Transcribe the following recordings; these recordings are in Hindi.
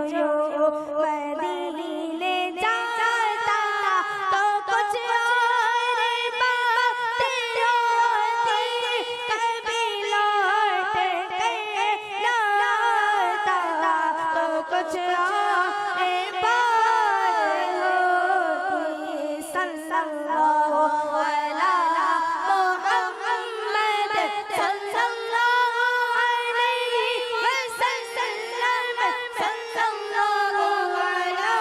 यो मदीने जाता तो कुछ और बातें होती, कभी लौट कर न आता तो कुछ और बात होती। सल्लल्लाहु अलैहि मुहम्मद सल्लल्लाहु अलैहि वसल्लम, सल्लल्लाहु अलैहि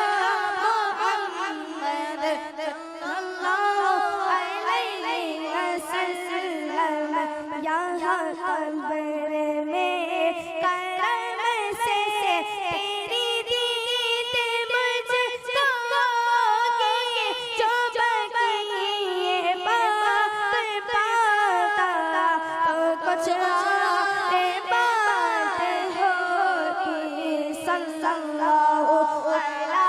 मुहम्मद सल्लल्लाहु अलैहि वसल्लम। यहाँ कब्र में करम से तेरी दीद मुझको होगी, जो बकिए बात पाता तो कुछ और बात होगी। सल्लल्लाहु अलैहि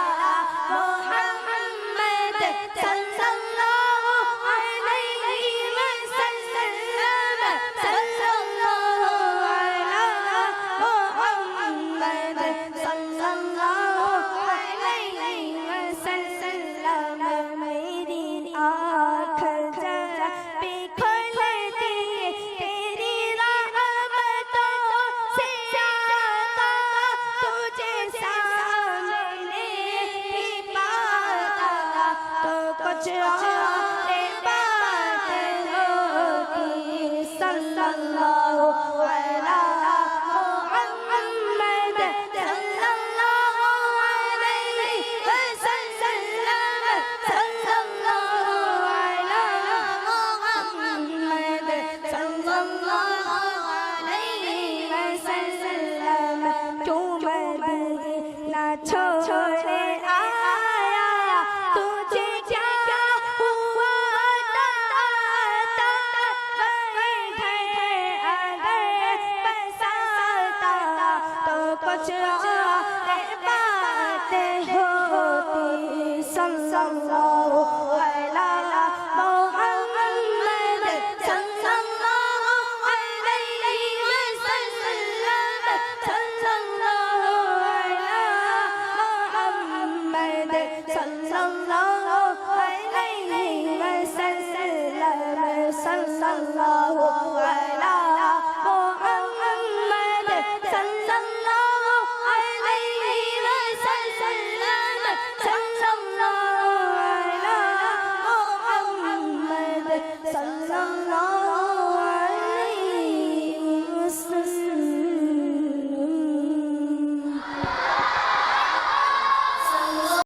मुहम्मद सल्लल्लाहु अलैहि वसल्लम, सल्लल्लाहु अलैहि मुहम्मद सल्लल्लाहु अलैहि वसल्लम। मेरी आँख जरा भी खुलती तेरी रहमतों से आका, तुझे सामने ही पाता तो कुछ और बात होती। सल्लल्लाहु अलैहि मुहम्मद सल्लल्लाहु अलैहि वसल्लम, सल्लल्लाहु अलैहि मुहम्मद सल्लल्लाहु अलैहि वसल्लम। क्यों मदीना छोड़े आया, तुझे क्या हुआ वही घर अगर बसाता तो कुछ और बात होती। सल्लल्लाहु अलैहि मुहम्मद सल्लल्लाहु अलैहि वसल्लम, सल्लल्लाहु अलैहि मुहम्मद सल्लल्लाहु अलैहि वसल्लम, सल्लल्लाहु